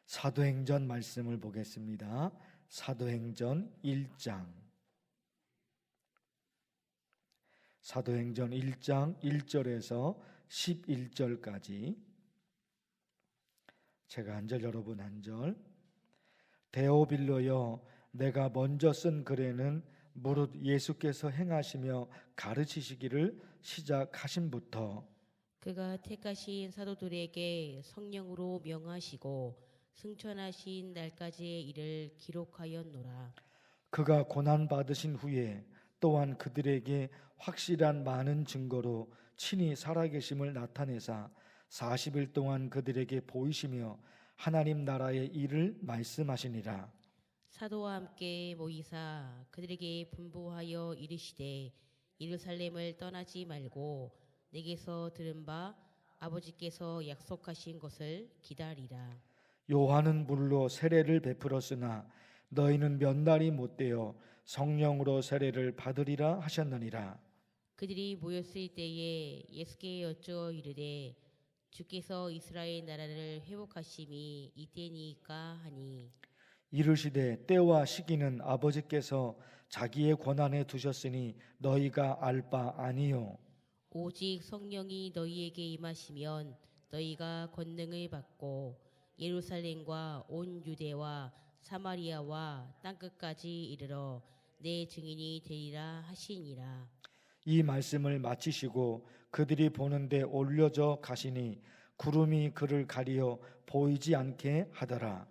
사도행전 말씀을 보겠습니다. 사도행전 1장. 사도행전 1장 1절에서 11절까지 제가 한 절, 여러분 한 절. 데오빌로여, 내가 먼저 쓴 글에는 무릇 예수께서 행하시며 가르치시기를 시작하신부터 그가 택하신 사도들에게 성령으로 명하시고 승천하신 날까지의 일을 기록하였노라. 그가 고난 받으신 후에 또한 그들에게 확실한 많은 증거로 친히 살아계심을 나타내사 40일 동안 그들에게 보이시며 하나님 나라의 일을 말씀하시니라. 사도와 함께 모이사 그들에게 분부하여 이르시되 예루살렘을 떠나지 말고 내게서 들은 바 아버지께서 약속하신 것을 기다리라. 요한은 물로 세례를 베풀었으나 너희는 몇 날이 못되어 성령으로 세례를 받으리라 하셨느니라. 그들이 모였을 때에 예수께 여쭈어 이르되 주께서 이스라엘 나라를 회복하심이 이때니까 하니 이르시되 때와 시기는 아버지께서 자기의 권한에 두셨으니 너희가 알 바 아니요 오직 성령이 너희에게 임하시면 너희가 권능을 받고 예루살렘과 온 유대와 사마리아와 땅끝까지 이르러 내 증인이 되리라 하시니라. 이 말씀을 마치시고 그들이 보는데 올려져 가시니 구름이 그를 가리어 보이지 않게 하더라.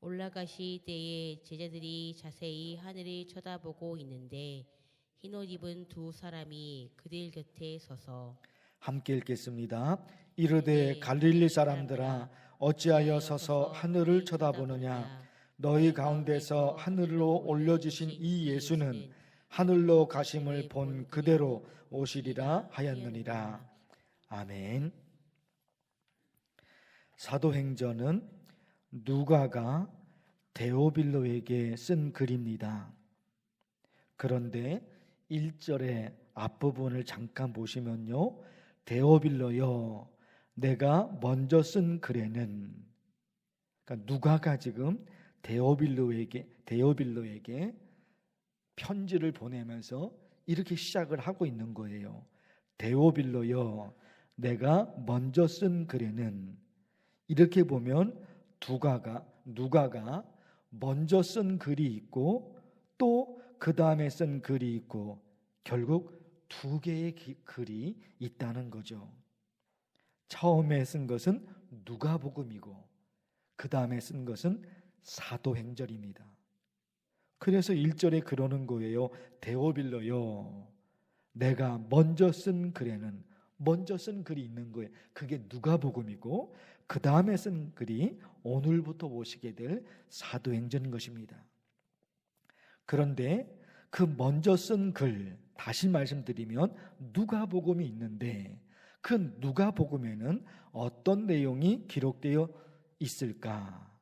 올라가실 때에 제자들이 자세히 하늘을 쳐다보고 있는데 흰옷 입은 두 사람이 그들 곁에 서서 함께 읽겠습니다. 이르되 갈릴리 사람들아 어찌하여 서서 하늘을 쳐다보느냐. 너희 가운데서 하늘로 올려주신 이 예수는 하늘로 가심을 본 그대로 오시리라 하였느니라. 아멘. 사도행전은 누가가 데오빌로에게 쓴 글입니다. 그런데 1절의 앞부분을 잠깐 보시면요, 데오빌로여, 내가 먼저 쓴 글에는, 그러니까 누가가 지금 데오빌로에게 편지를 보내면서 이렇게 시작을 하고 있는 거예요. 데오빌로여, 내가 먼저 쓴 글에는, 이렇게 보면 누가가 먼저 쓴 글이 있고 또 그 다음에 쓴 글이 있고 결국 두 개의 글이 있다는 거죠. 처음에 쓴 것은 누가복음이고 그 다음에 쓴 것은 사도행전입니다. 그래서 1절에 그러는 거예요. 데오빌로요, 내가 먼저 쓴 글에는, 먼저 쓴 글이 있는 거예요. 그게 누가복음이고 그 다음에 쓴 글이 오늘부터 보시게 될 사도행전인 것입니다. 그런데 그 먼저 쓴 글, 다시 말씀드리면 누가복음이 있는데 그 누가복음에는 어떤 내용이 기록되어 있을까?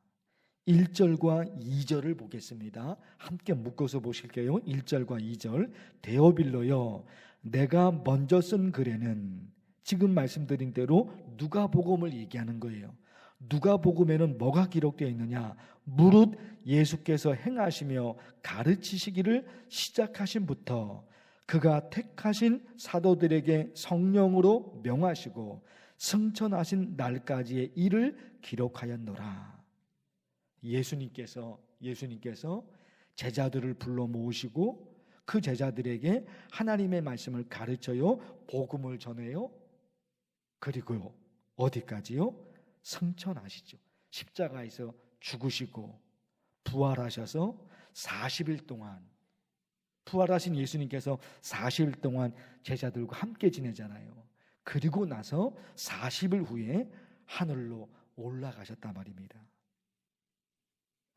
1절과 2절을 보겠습니다. 함께 묶어서 보실게요. 1절과 2절. 데오빌로여, 내가 먼저 쓴 글에는, 지금 말씀드린 대로 누가복음을 얘기하는 거예요. 누가복음에는 뭐가 기록되어 있느냐? 무릇 예수께서 행하시며 가르치시기를 시작하신부터 그가 택하신 사도들에게 성령으로 명하시고 승천하신 날까지의 일을 기록하였노라. 예수님께서 제자들을 불러 모으시고 그 제자들에게 하나님의 말씀을 가르쳐요. 복음을 전해요. 그리고 어디까지요? 승천하시죠. 십자가에서 죽으시고 부활하셔서 40일 동안, 부활하신 예수님께서 40일 동안 제자들과 함께 지내잖아요. 그리고 나서 40일 후에 하늘로 올라가셨단 말입니다.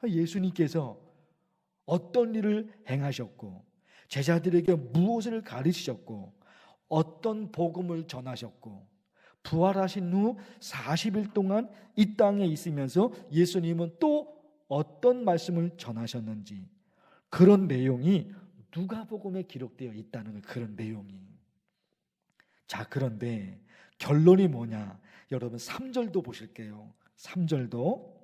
예수님께서 어떤 일을 행하셨고 제자들에게 무엇을 가르치셨고 어떤 복음을 전하셨고 부활하신 후 40일 동안 이 땅에 있으면서 예수님은 또 어떤 말씀을 전하셨는지, 그런 내용이 누가복음에 기록되어 있다는 거예요. 그런 내용이. 자, 그런데 결론이 뭐냐? 여러분 3절도 보실게요. 3절도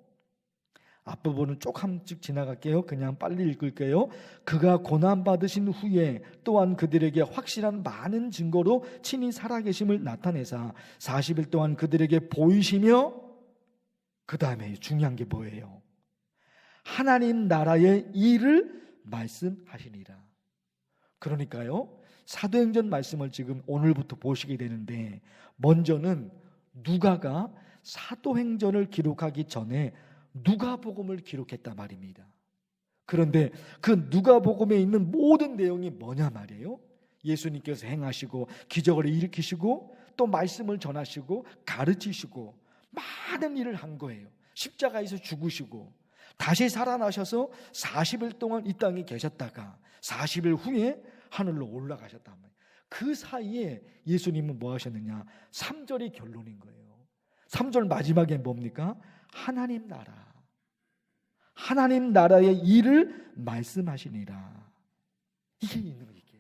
앞부분은 조금씩 지나갈게요. 그냥 빨리 읽을게요. 그가 고난받으신 후에 또한 그들에게 확실한 많은 증거로 친히 살아계심을 나타내사 40일 동안 그들에게 보이시며, 그 다음에 중요한 게 뭐예요? 하나님 나라의 일을 말씀하시니라. 그러니까요, 사도행전 말씀을 지금 오늘부터 보시게 되는데, 먼저는 누가가 사도행전을 기록하기 전에 누가복음을 기록했단 말입니다. 그런데 그 누가복음에 있는 모든 내용이 뭐냐 말이에요? 예수님께서 행하시고 기적을 일으키시고 또 말씀을 전하시고 가르치시고 많은 일을 한 거예요. 십자가에서 죽으시고 다시 살아나셔서 40일 동안 이 땅에 계셨다가 40일 후에 하늘로 올라가셨단 말이에요. 그 사이에 예수님은 뭐 하셨느냐? 3절이 결론인 거예요. 3절 마지막에 뭡니까? 하나님 나라, 하나님 나라의 일을 말씀하시니라. 이게 있는 거예요. 이게.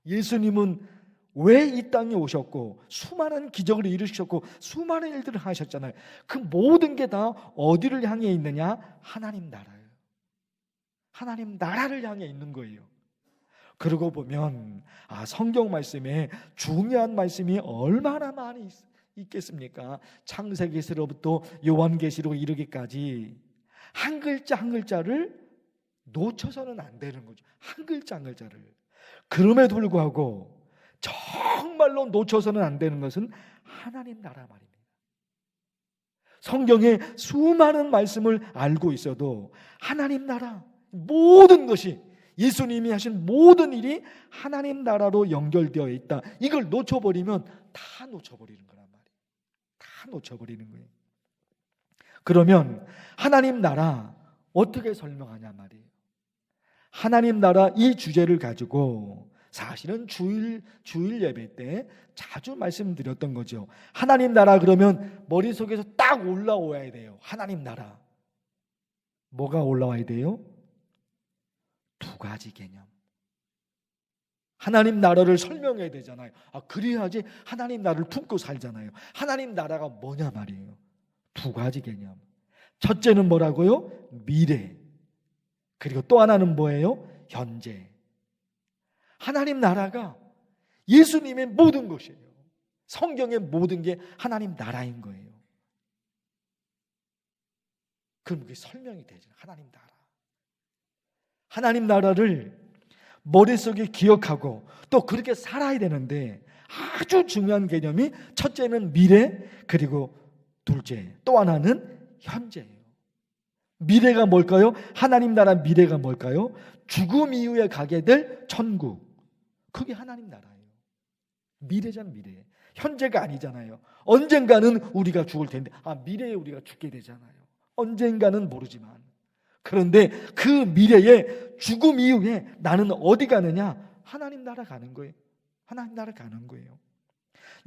예수님은 왜 이 땅에 오셨고 수많은 기적을 이루셨고 수많은 일들을 하셨잖아요. 그 모든 게 다 어디를 향해 있느냐? 하나님 나라예요. 하나님 나라를 향해 있는 거예요. 그러고 보면 성경 말씀에 중요한 말씀이 얼마나 많이 있겠습니까? 창세기서부터 요한계시록 이르기까지 한 글자 한 글자를 놓쳐서는 안 되는 거죠. 한 글자 한 글자를. 그럼에도 불구하고 정말로 놓쳐서는 안 되는 것은 하나님 나라 말입니다. 성경에 수많은 말씀을 알고 있어도 하나님 나라, 모든 것이 예수님이 하신 모든 일이 하나님 나라로 연결되어 있다. 이걸 놓쳐버리면 다 놓쳐버리는 거란 말이에요. 다 놓쳐버리는 거예요. 그러면 하나님 나라 어떻게 설명하냐 말이에요. 하나님 나라 이 주제를 가지고 사실은 주일 예배 때 자주 말씀드렸던 거죠. 하나님 나라 그러면 머릿속에서 딱 올라와야 돼요. 하나님 나라. 뭐가 올라와야 돼요? 두 가지 개념. 하나님 나라를 설명해야 되잖아요. 그래야지 하나님 나라를 품고 살잖아요. 하나님 나라가 뭐냐 말이에요. 두 가지 개념. 첫째는 뭐라고요? 미래. 그리고 또 하나는 뭐예요? 현재. 하나님 나라가 예수님의 모든 것이에요. 성경의 모든 게 하나님 나라인 거예요. 그럼 그게 설명이 되죠. 하나님 나라. 하나님 나라를 머릿속에 기억하고 또 그렇게 살아야 되는데 아주 중요한 개념이 첫째는 미래, 그리고 둘째 또 하나는 현재예요. 미래가 뭘까요? 하나님 나라 미래가 뭘까요? 죽음 이후에 가게 될 천국. 그게 하나님 나라예요. 미래잖아요. 미래. 현재가 아니잖아요. 언젠가는 우리가 죽을 텐데 미래에 우리가 죽게 되잖아요. 언젠가는 모르지만. 그런데 그 미래에 죽음 이후에 나는 어디 가느냐? 하나님 나라 가는 거예요. 하나님 나라 가는 거예요.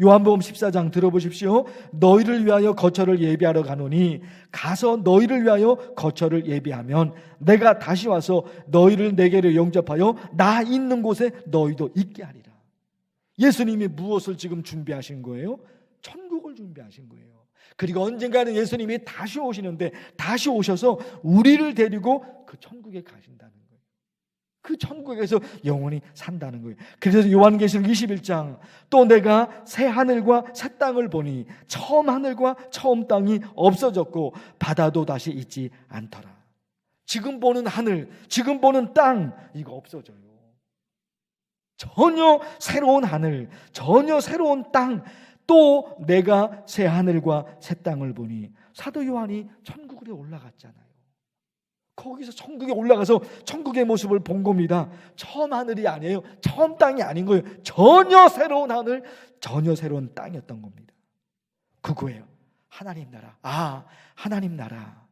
요한복음 14장 들어보십시오. 너희를 위하여 거처를 예비하러 가노니 가서 너희를 위하여 거처를 예비하면 내가 다시 와서 너희를 내게로 영접하여 나 있는 곳에 너희도 있게 하리라. 예수님이 무엇을 지금 준비하신 거예요? 천국을 준비하신 거예요. 그리고 언젠가는 예수님이 다시 오시는데 다시 오셔서 우리를 데리고 그 천국에 가신다는 거예요. 그 천국에서 영원히 산다는 거예요. 그래서 요한계시록 21장 또 내가 새 하늘과 새 땅을 보니 처음 하늘과 처음 땅이 없어졌고 바다도 다시 있지 않더라. 지금 보는 하늘, 지금 보는 땅 이거 없어져요. 전혀 새로운 하늘, 전혀 새로운 땅, 또 내가 새 하늘과 새 땅을 보니 사도 요한이 천국으로 올라갔잖아요. 거기서 천국에 올라가서 천국의 모습을 본 겁니다. 처음 하늘이 아니에요. 처음 땅이 아닌 거예요. 전혀 새로운 하늘, 전혀 새로운 땅이었던 겁니다. 그거예요. 하나님 나라. 하나님 나라.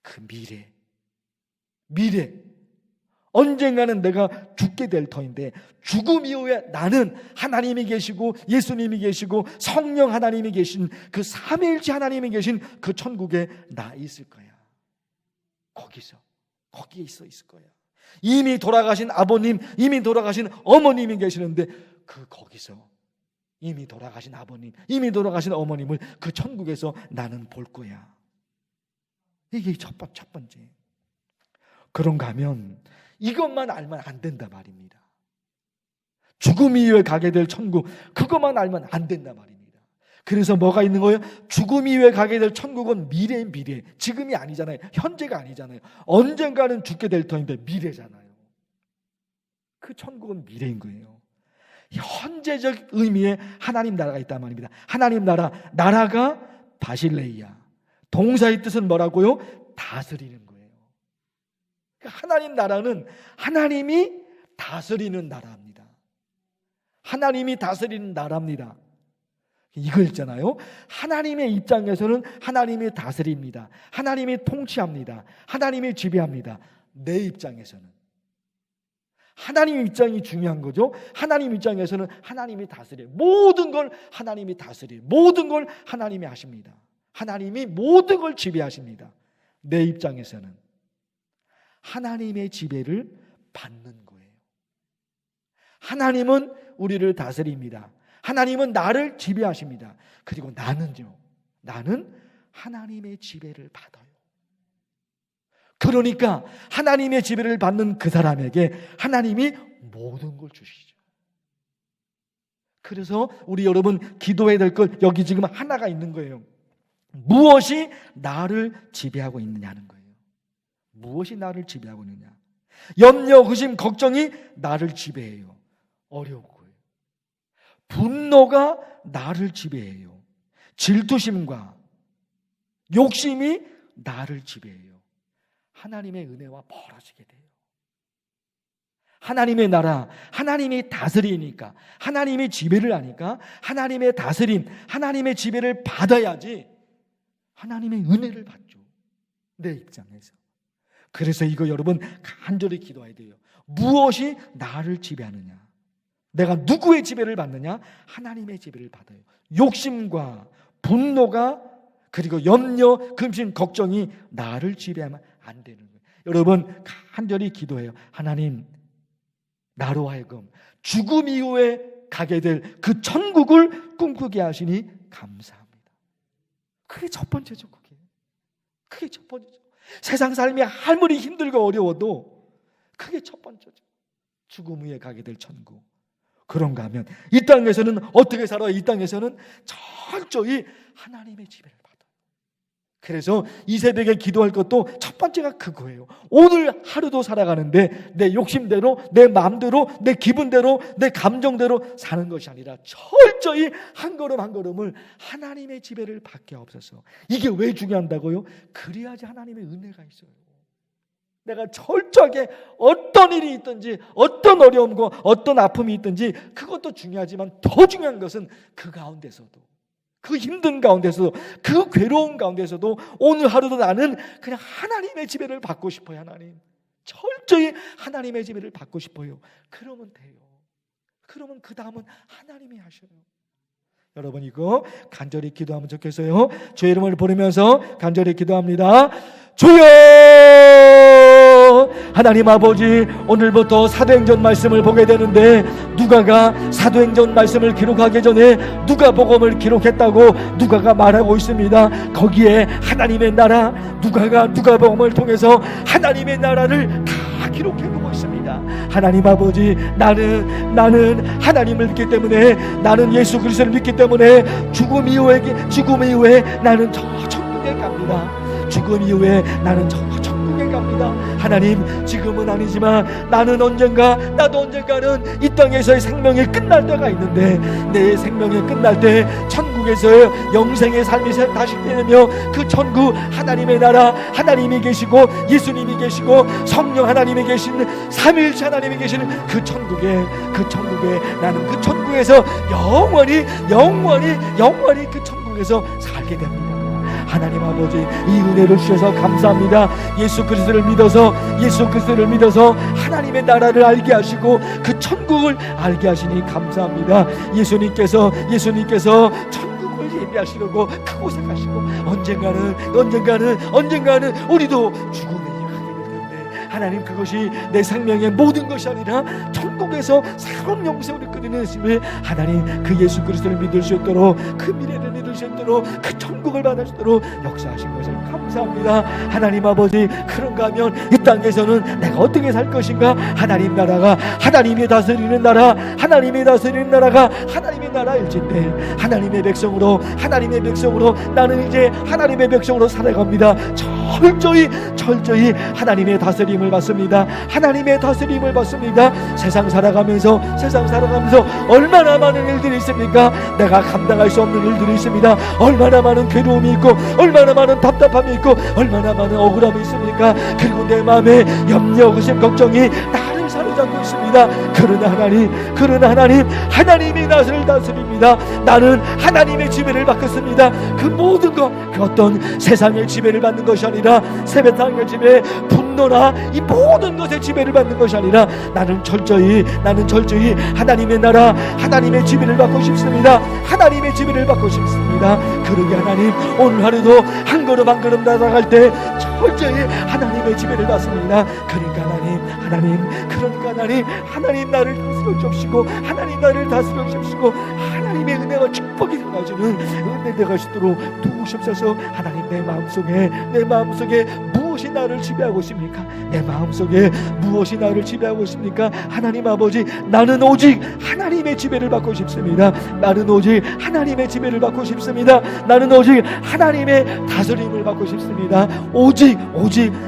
그 미래. 언젠가는 내가 죽게 될 터인데 죽음 이후에 나는 하나님이 계시고 예수님이 계시고 성령 하나님이 계신 그 삼위일체 하나님이 계신 그 천국에 나 있을 거야. 거기에 있을 거야. 이미 돌아가신 아버님, 이미 돌아가신 어머님이 계시는데 거기서 이미 돌아가신 아버님, 이미 돌아가신 어머님을 그 천국에서 나는 볼 거야. 이게 첫 번째. 그런가 하면 이것만 알면 안 된다 말입니다. 죽음 이후에 가게 될 천국, 그것만 알면 안 된다 말입니다. 그래서 뭐가 있는 거예요? 죽음 이후에 가게 될 천국은 미래. 지금이 아니잖아요. 현재가 아니잖아요. 언젠가는 죽게 될 터인데 미래잖아요. 그 천국은 미래인 거예요. 현재적 의미의 하나님 나라가 있단 말입니다. 하나님 나라가 바실레이야. 동사의 뜻은 뭐라고요? 다스리는 거예요. 하나님 나라는 하나님이 다스리는 나라입니다. 하나님이 다스리는 나라입니다. 이거 있잖아요. 하나님의 입장에서는 하나님이 다스립니다. 하나님이 통치합니다. 하나님이 지배합니다. 내 입장에서는 하나님 입장이 중요한 거죠. 하나님 입장에서는 하나님이 다스려요. 모든 걸 하나님이 다스려요. 모든 걸 하나님이 하십니다. 하나님이 모든 걸 지배하십니다. 내 입장에서는 하나님의 지배를 받는 거예요. 하나님은 우리를 다스립니다. 하나님은 나를 지배하십니다. 그리고 나는요, 나는 하나님의 지배를 받아요. 그러니까 하나님의 지배를 받는 그 사람에게 하나님이 모든 걸 주시죠. 그래서 우리 여러분 기도해야 될 것, 여기 지금 하나가 있는 거예요. 무엇이 나를 지배하고 있느냐는 거예요. 무엇이 나를 지배하고 있느냐. 염려, 의심, 걱정이 나를 지배해요. 어려워요. 분노가 나를 지배해요. 질투심과 욕심이 나를 지배해요. 하나님의 은혜와 벌어지게 돼요. 하나님의 나라, 하나님이 다스리니까, 하나님이 지배를 하니까 하나님의 다스림, 하나님의 지배를 받아야지 하나님의 은혜를 받죠. 내 입장에서. 그래서 이거 여러분 간절히 기도해야 돼요. 무엇이 나를 지배하느냐? 내가 누구의 지배를 받느냐? 하나님의 지배를 받아요. 욕심과 분노가, 그리고 염려, 근심, 걱정이 나를 지배하면 안 되는 거예요. 여러분 간절히 기도해요. 하나님, 나로 하여금 죽음 이후에 가게 될 그 천국을 꿈꾸게 하시니 감사합니다. 그게 첫 번째죠. 그게 첫 번째죠. 세상 삶이 아무리 힘들고 어려워도 그게 첫 번째죠. 죽음 후에 가게 될 천국. 그런가 하면 이 땅에서는 어떻게 살아요? 이 땅에서는 철저히 하나님의 지배를 받아요. 그래서 이 새벽에 기도할 것도 첫 번째가 그거예요. 오늘 하루도 살아가는데 내 욕심대로, 내 마음대로, 내 기분대로, 내 감정대로 사는 것이 아니라 철저히 한 걸음 한 걸음을 하나님의 지배를 받게 하옵소서. 이게 왜 중요한다고요? 그래야지 하나님의 은혜가 있어요. 내가 철저하게 어떤 일이 있든지, 어떤 어려움과 어떤 아픔이 있든지, 그것도 중요하지만 더 중요한 것은 그 가운데서도, 그 힘든 가운데서도, 그 괴로운 가운데서도 오늘 하루도 나는 그냥 하나님의 지배를 받고 싶어요. 하나님, 철저히 하나님의 지배를 받고 싶어요. 그러면 돼요. 그러면 그 다음은 하나님이 하셔요. 여러분 이거 간절히 기도하면 좋겠어요. 주의 이름을 부르면서 간절히 기도합니다. 주여, 하나님 아버지, 오늘부터 사도행전 말씀을 보게 되는데, 누가가 사도행전 말씀을 기록하기 전에 누가복음을 기록했다고 누가가 말하고 있습니다. 거기에 하나님의 나라, 누가가 누가복음을 통해서 하나님의 나라를 다 기록해두고 있습니다. 하나님 아버지, 나는 하나님을 믿기 때문에, 나는 예수 그리스도를 믿기 때문에 죽음 이후에 나는 저 천국에 갑니다. 죽음 이후에 나는 저 천국에 갑니다. 하나님, 지금은 아니지만 나도 언젠가는 이 땅에서의 생명이 끝날 때가 있는데, 내 생명이 끝날 때 천국에서의 영생의 삶이 다시 되며, 그 천국, 하나님의 나라, 하나님이 계시고 예수님이 계시고 성령 하나님이 계시는 삼위일체 하나님이 계시는 그 천국에 나는 그 천국에서 영원히 그 천국에서 살게 됩니다. 하나님 아버지, 이 은혜를 주셔서 감사합니다. 예수 그리스도를 믿어서 하나님의 나라를 알게 하시고 그 천국을 알게 하시니 감사합니다. 예수님께서 천국을 예비하시려고 그곳에 가시고 언젠가는 우리도 죽음에 가게 될 텐데, 하나님 그것이 내 생명의 모든 것이 아니라 천국에서 새로운 영생을 이끌어내는 힘을 하나님 그 예수 그리스도를 믿을 수 있도록 그 미래를 믿을 수 있도록 그 천국을 받을 수 있도록 역사하신 것을 감사합니다. 하나님 아버지, 그런가 하면 이 땅에서는 내가 어떻게 살 것인가? 하나님 나라가 하나님이 다스리는 나라, 하나님이 다스리는 나라가 하나님의 나라일진데 하나님의 백성으로 나는 이제 하나님의 백성으로 살아갑니다. 철저히 하나님의 다스림을 받습니다. 하나님의 다스림을 받습니다. 세상 살아가면서 얼마나 많은 일들이 있습니까? 내가 감당할 수 없는 일들이 있습니다. 얼마나 많은 괴로움이 있고, 얼마나 많은 답답함이 있고, 얼마나 많은 억울함이 있습니까? 그리고 내 마음에 염려, 의심, 걱정이 나를 사로잡고 있습니다. 그러나 하나님이 나를 다스립니다. 나는 하나님의 지배를 받겠습니다. 그 모든 것, 그 어떤 세상의 지배를 받는 것이 아니라, 세배당의 지배, 분노나 이 모든 것의 지배를 받는 것이 아니라 나는 철저히 하나님의 나라, 하나님의 지배를 받고 싶습니다. 하나님의 지배를 받고 싶습니다. 그러게 하나님, 오늘 하루도 한 걸음 한 걸음 나아갈 때 철저히 하나님의 지배를 받습니다. 그러니까 하나님 나를 다스려 주시고, 하나님의 은혜와 축복이 가지는 은혜 되가 시도록 도우십소서. 하나님, 내 마음속에 무엇이 나를 지배하고 있습니까? 내 마음속에 무엇이 나를 지배하고 있습니까? 하나님 아버지, 나는 오직 하나님의 지배를 받고 싶습니다. 나는 오직 하나님의 다스림을 받고 싶습니다. 오직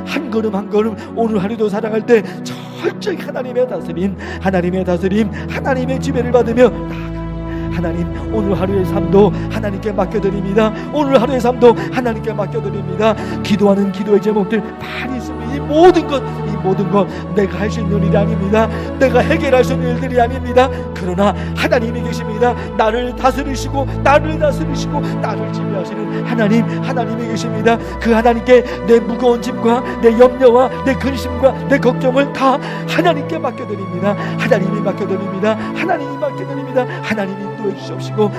한 걸음 한 걸음 오늘 하루도 살아갈 때 철저히 하나님의 다스림, 하나님의 지배를 받으며 하나님, 오늘 하루의 삶도 하나님께 맡겨드립니다. 기도하는 기도의 제목들 많이 있습니다. 이 모든 것 내가 할 수 있는 일이 아닙니다. 내가 해결할 수 있는 일들이 아닙니다. 그러나 하나님이 계십니다. 나를 다스리시고 나를 지배하시는 하나님이 계십니다. 그 하나님께 내 무거운 짐과 내 염려와 내 근심과 내 걱정을 다 하나님께 맡겨드립니다. 하나님이 인도해 주시옵시고,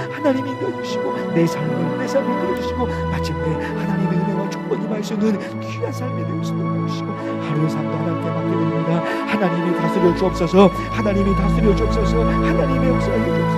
내 삶을 끌어주시고, 마침내 하나님의 은혜와 축복이 임하시는 귀한 삶이 되어 있도록 해주시고, 하루의 삶도 하나님께 맡겨드립니다. 하나님이 다스려 주옵소서. 하나님의 역사를 주옵소서.